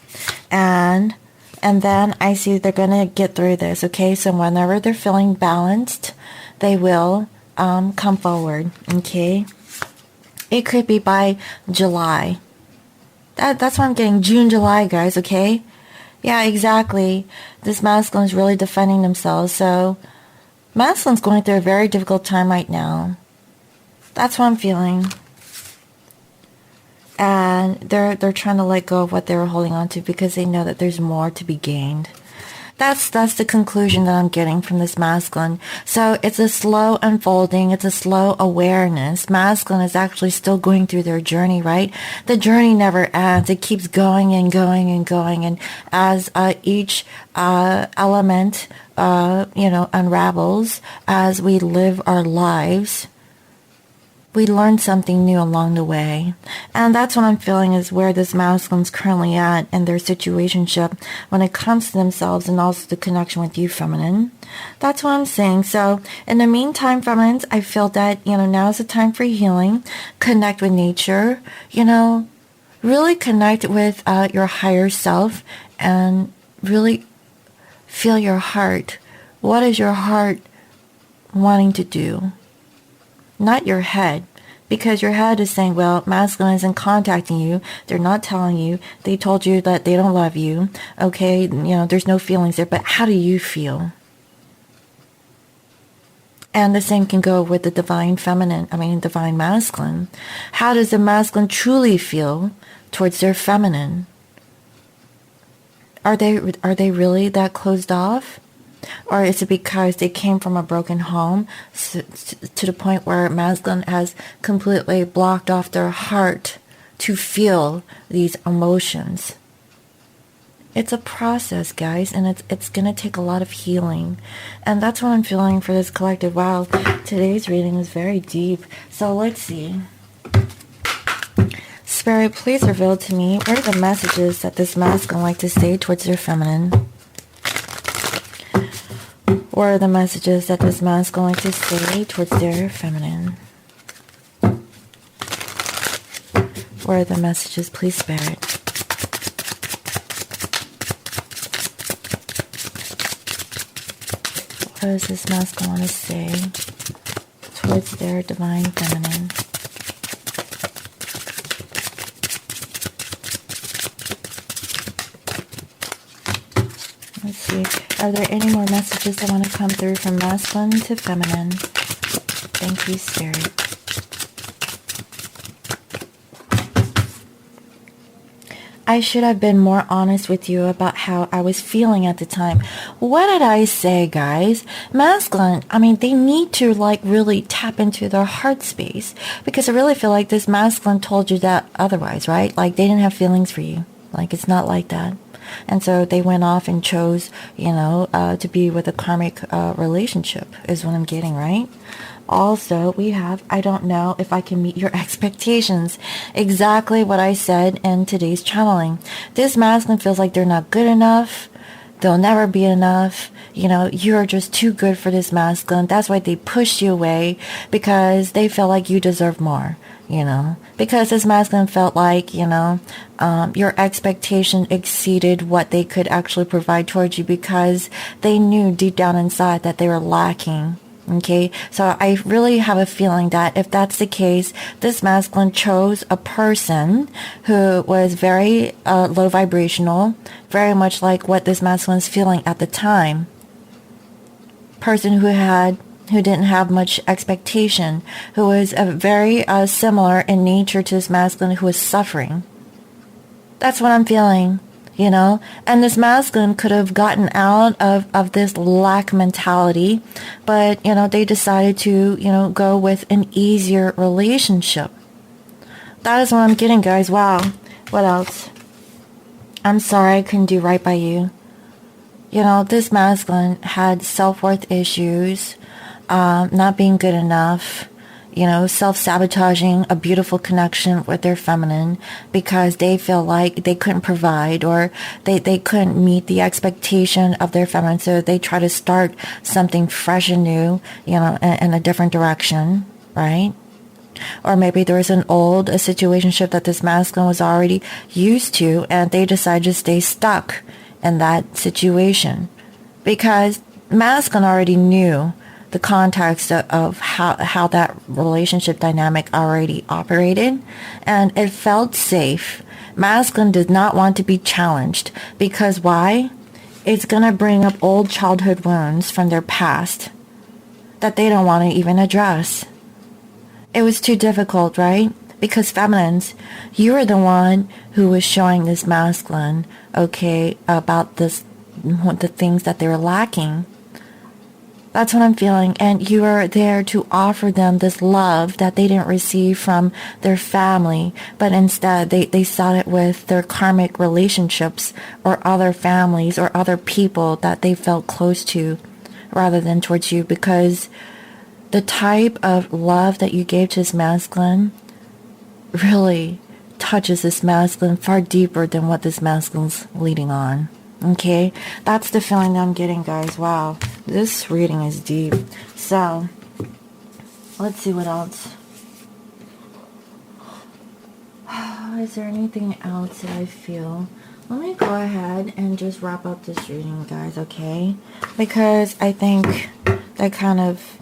Speaker 1: And then I see they're going to get through this, okay? So whenever they're feeling balanced, they will come forward, okay? It could be by July. That's what I'm getting, June, July, guys, okay? Yeah, exactly. This masculine is really defending themselves. So masculine's going through a very difficult time right now. That's what I'm feeling. And they're trying to let go of what they were holding on to because they know that there's more to be gained. That's the conclusion that I'm getting from this masculine. So it's a slow unfolding. It's a slow awareness. Masculine is actually still going through their journey, right? The journey never ends. It keeps going and going and going. And as each element, unravels, as we live our lives, we learn something new along the way. And that's what I'm feeling is where this masculine's currently at in their situationship when it comes to themselves and also the connection with you, feminine. That's what I'm saying. So in the meantime, feminines, I feel that, now is the time for healing. Connect with nature, really connect with your higher self and really feel your heart. What is your heart wanting to do? Not your head, because your head is saying, well, masculine isn't contacting you. They're not telling you. They told you that they don't love you. Okay, there's no feelings there, but how do you feel? And the same can go with the divine divine masculine. How does the masculine truly feel towards their feminine? Are they really that closed off? Or is it because they came from a broken home to the point where masculine has completely blocked off their heart to feel these emotions? It's a process, guys, and it's going to take a lot of healing. And that's what I'm feeling for this collective. Wow, today's reading is very deep. So let's see. Spirit, please reveal to me what are the messages that this masculine like to say towards their feminine. What are the messages that this masculine like to say towards their feminine? What are the messages, please, Spirit? What does this masculine want to say towards their divine feminine? Let's see. Are there any more messages that want to come through from masculine to feminine? Thank you, Spirit. I should have been more honest with you about how I was feeling at the time. What did I say, guys? Masculine, they need to really tap into their heart space, because I really feel like this masculine told you that otherwise, right? Like they didn't have feelings for you. Like it's not like that. And so they went off and chose, to be with a karmic relationship is what I'm getting, right? Also, we have, I don't know if I can meet your expectations. Exactly what I said in today's channeling. This masculine feels like they're not good enough. They'll never be enough. You're just too good for this masculine. That's why they pushed you away, because they felt like you deserve more. Because this masculine felt like, your expectation exceeded what they could actually provide towards you, because they knew deep down inside that they were lacking. Okay, so I really have a feeling that if that's the case, this masculine chose a person who was very low vibrational, very much like what this masculine is feeling at the time. Person who didn't have much expectation, who was very similar in nature to this masculine who was suffering. That's what I'm feeling. And this masculine could have gotten out of this lack mentality, but, they decided to, go with an easier relationship. That is what I'm getting, guys. Wow. What else? I'm sorry I couldn't do right by you. You know, this masculine had self-worth issues, not being good enough, you know, self-sabotaging a beautiful connection with their feminine because they feel like they couldn't provide or they couldn't meet the expectation of their feminine. So they try to start something fresh and new, you know, in a different direction, right? Or maybe there was a situationship that this masculine was already used to and they decided to stay stuck in that situation because masculine already knew the context of how that relationship dynamic already operated, and it felt safe. Masculine did not want to be challenged because why? It's going to bring up old childhood wounds from their past that they don't want to even address. It was too difficult, right? Because feminines, you are the one who was showing this masculine, okay, about the things that they were lacking. That's what I'm feeling. And you are there to offer them this love that they didn't receive from their family, but instead they sought it with their karmic relationships or other families or other people that they felt close to rather than towards you, because the type of love that you gave to this masculine really touches this masculine far deeper than what this masculine's leading on. Okay, that's the feeling that I'm getting, guys. Wow, this reading is deep. So, let's see what else. Is there anything else that I feel? Let me go ahead and just wrap up this reading, guys, okay? Because I think that kind of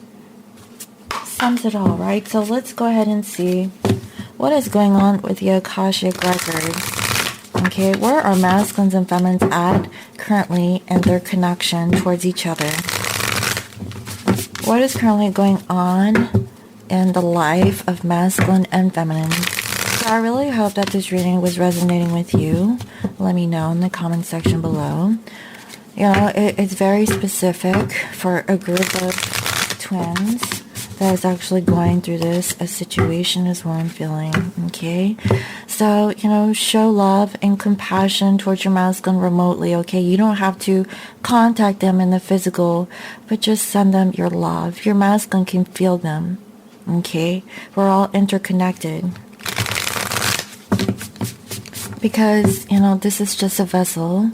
Speaker 1: sums it all, right? So let's go ahead and see what is going on with the Akashic records. Okay, where are masculines and feminines at currently in their connection towards each other? What is currently going on in the life of masculine and feminine? So I really hope that this reading was resonating with you. Let me know in the comment section below. You know, it's very specific for a group of twins that is actually going through a situation is what I'm feeling, okay? So, you know, show love and compassion towards your masculine remotely, okay? You don't have to contact them in the physical, but just send them your love. Your masculine can feel them, okay? We're all interconnected. Because, you know, this is just a vessel,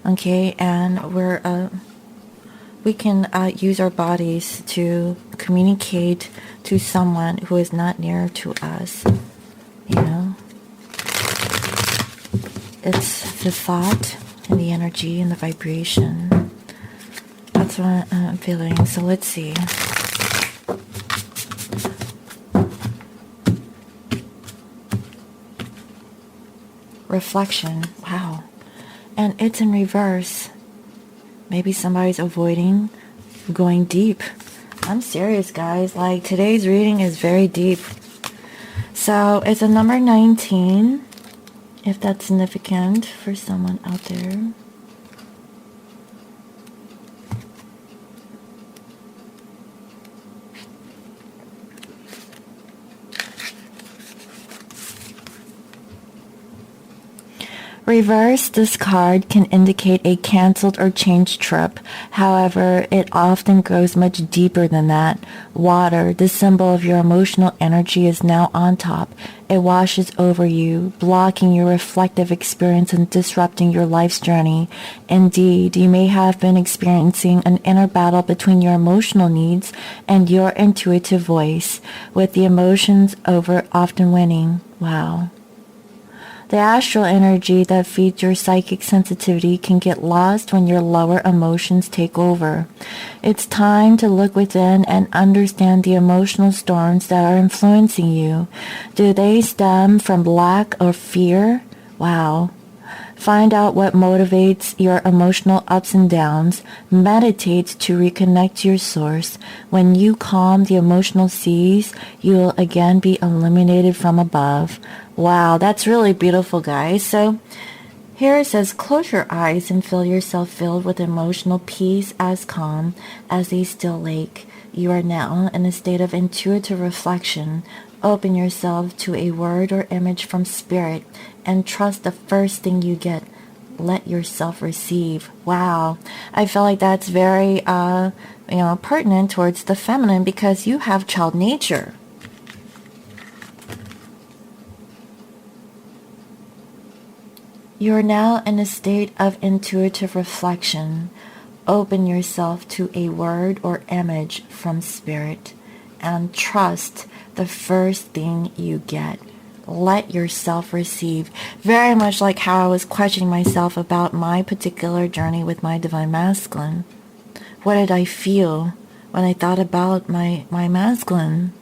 Speaker 1: okay? And we can use our bodies to communicate to someone who is not near to us, you know. It's the thought and the energy and the vibration. That's what I'm feeling. So let's see. Reflection. Wow. And it's in reverse. Maybe somebody's avoiding going deep. I'm serious, guys. Like, today's reading is very deep. So, it's a number 19, if that's significant for someone out there. Reverse, this card can indicate a canceled or changed trip. However, it often goes much deeper than that. Water, the symbol of your emotional energy, is now on top. It washes over you, blocking your reflective experience and disrupting your life's journey. Indeed, you may have been experiencing an inner battle between your emotional needs and your intuitive voice, with the emotions over often winning. Wow. The astral energy that feeds your psychic sensitivity can get lost when your lower emotions take over. It's time to look within and understand the emotional storms that are influencing you. Do they stem from lack or fear? Wow. Find out what motivates your emotional ups and downs. Meditate to reconnect to your source. When you calm the emotional seas, you will again be illuminated from above. Wow, that's really beautiful, guys. So here it says, close your eyes and feel yourself filled with emotional peace as calm as a still lake. You are now in a state of intuitive reflection. Open yourself to a word or image from spirit and trust the first thing you get. Let yourself receive. Wow. I feel like that's very, pertinent towards the feminine because you have child nature. You are now in a state of intuitive reflection. Open yourself to a word or image from spirit and trust the first thing you get. Let yourself receive. Very much like how I was questioning myself about my particular journey with my divine masculine. What did I feel when I thought about my masculine?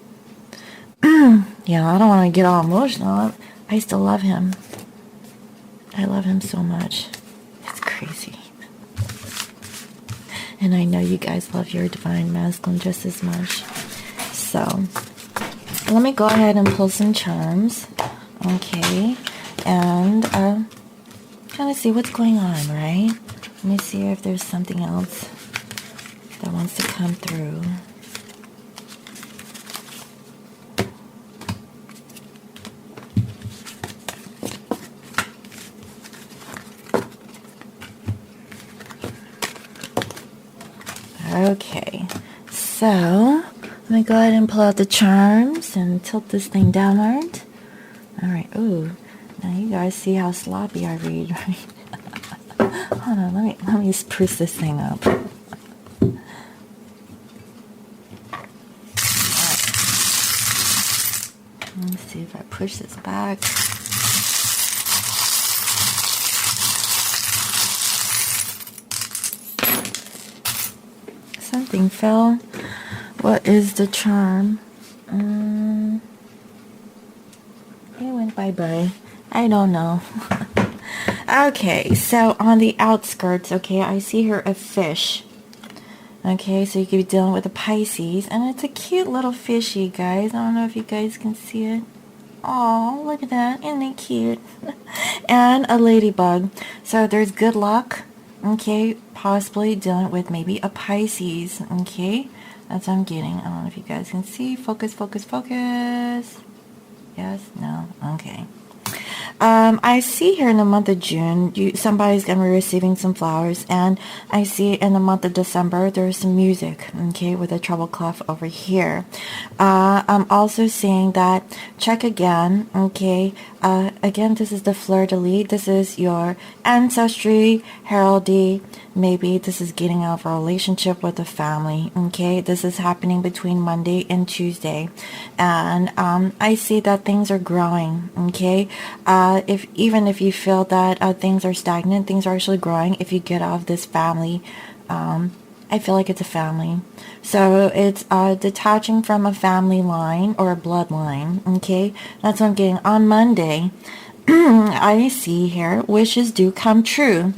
Speaker 1: I don't want to get all emotional. I still love him. I love him so much. It's crazy. And I know you guys love your divine masculine just as much. So, let me go ahead and pull some charms. Okay. And kind of see what's going on, right? Let me see if there's something else that wants to come through. Okay, so let me go ahead and pull out the charms and tilt this thing downward. All right. Ooh, now you guys see how sloppy I read, right? Hold on, let me spruce this thing up. All right. Let me see if I push this back. Something fell. What is the charm? It went bye-bye. I don't know. Okay, so on the outskirts, okay, I see here a fish. Okay, so you could be dealing with a Pisces. And it's a cute little fishy, guys. I don't know if you guys can see it. Oh, look at that. Isn't it cute? And a ladybug. So there's good luck. Okay, possibly dealing with maybe a Pisces. Okay, that's what I'm getting. I don't know if you guys can see. Focus, focus, focus. Yes, no, okay. I see here in the month of June, somebody's going to be receiving some flowers, and I see in the month of December, there's some music, okay, with a treble clef over here. I'm also seeing that, check again, okay, again, this is the fleur-de-lis, this is your ancestry, heraldry, maybe this is getting out of a relationship with a family, okay, this is happening between Monday and Tuesday, and I see that things are growing, okay, even if you feel that things are stagnant, things are actually growing if you get out of this family. I feel like it's a family. So it's detaching from a family line or a bloodline. Okay, that's what I'm getting. On Monday, I see here, wishes do come true.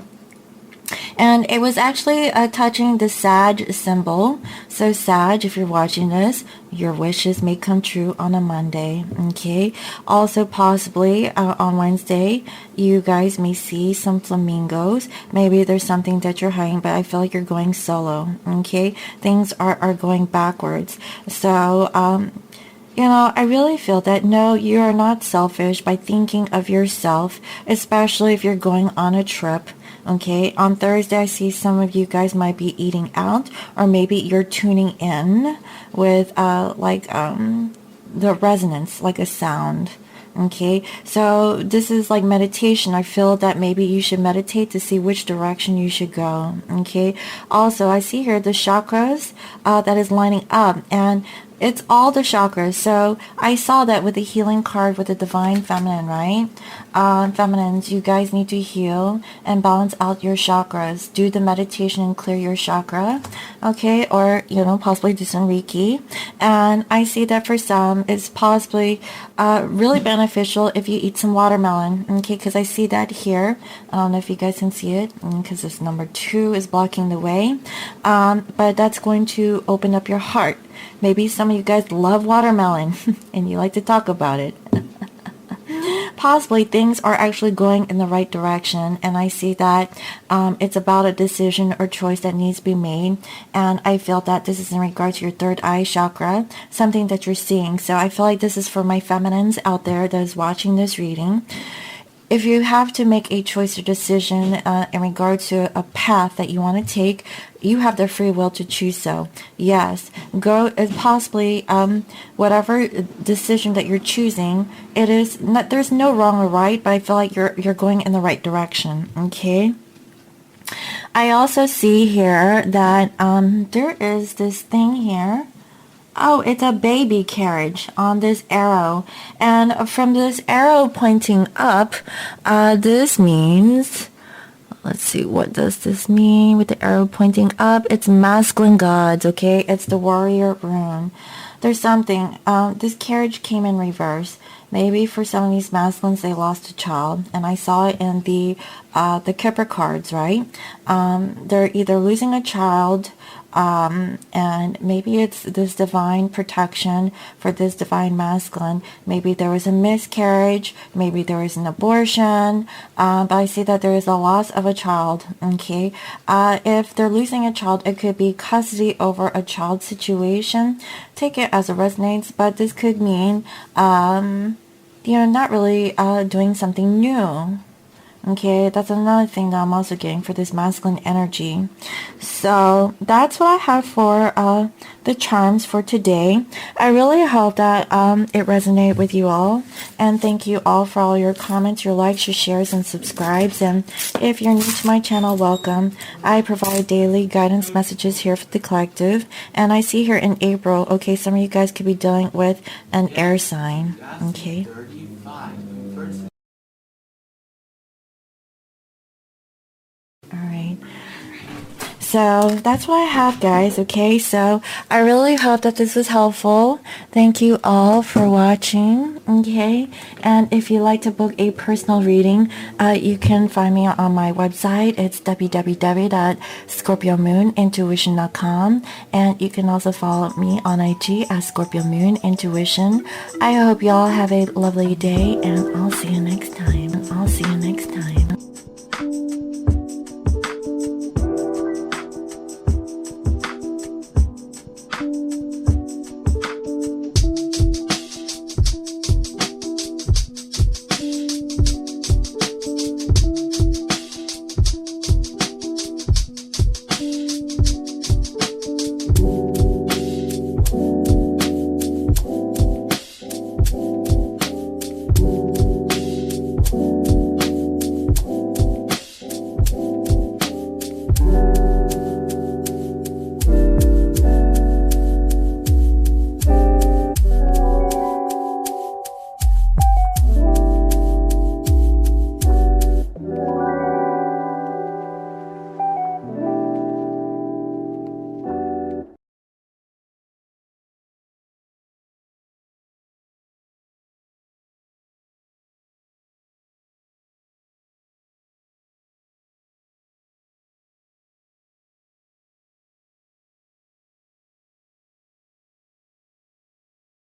Speaker 1: And it was actually touching the Sag symbol. So Sag, if you're watching this, your wishes may come true on a Monday. Okay. Also possibly on Wednesday, you guys may see some flamingos. Maybe there's something that you're hiding, but I feel like you're going solo. Okay. Things are going backwards. So, I really feel that, no, you are not selfish by thinking of yourself, especially if you're going on a trip. Okay, on Thursday, I see some of you guys might be eating out, or maybe you're tuning in with, the resonance, like a sound. Okay, so this is like meditation. I feel that maybe you should meditate to see which direction you should go. Okay, also, I see here the chakras that is lining up, and it's all the chakras. So I saw that with the healing card with the divine feminine, right? Feminines, you guys need to heal and balance out your chakras. Do the meditation and clear your chakra. Okay, or, possibly do some Reiki. And I see that for some, it's possibly really beneficial if you eat some watermelon. Okay, because I see that here. I don't know if you guys can see it because this number 2 is blocking the way. But that's going to open up your heart. Maybe some of you guys love watermelon and you like to talk about it. possibly things are actually going in the right direction, and I see that it's about a decision or choice that needs to be made, and I feel that this is in regard to your third eye chakra, something that you're seeing. So I feel like this is for my feminines out there that is watching this reading. If you have to make a choice or decision in regard to a path that you want to take, you have the free will to choose so. Yes, go possibly whatever decision that you're choosing, it is not, there's no wrong or right, but I feel like you're going in the right direction. Okay. I also see here that there is this thing here. Oh, it's a baby carriage on this arrow. And from this arrow pointing up, this means, let's see, what does this mean with the arrow pointing up? It's masculine gods, okay? It's the warrior rune. There's something, this carriage came in reverse. Maybe for some of these masculines, they lost a child. And I saw it in the Kipper cards, right? They're either losing a child, and maybe it's this divine protection for this divine masculine. Maybe there was a miscarriage, maybe there was an abortion, but I see that there is a loss of a child. Okay, if they're losing a child, it could be custody over a child situation. Take it as it resonates, but this could mean not really doing something new. Okay, that's another thing that I'm also getting for this masculine energy. So that's what I have for the charms for today. I really hope that it resonated with you all. And thank you all for all your comments, your likes, your shares, and subscribes. And if you're new to my channel, welcome. I provide daily guidance messages here for the collective. And I see here in April, okay, some of you guys could be dealing with an air sign. Okay. Alright, so that's what I have, guys. Okay, so I really hope that this was helpful. Thank you all for watching. Okay, and if you'd like to book a personal reading, you can find me on my website. It's www.scorpiomoonintuition.com, and you can also follow me on IG at Scorpio Moon Intuition. I hope you all have a lovely day, and I'll see you next time.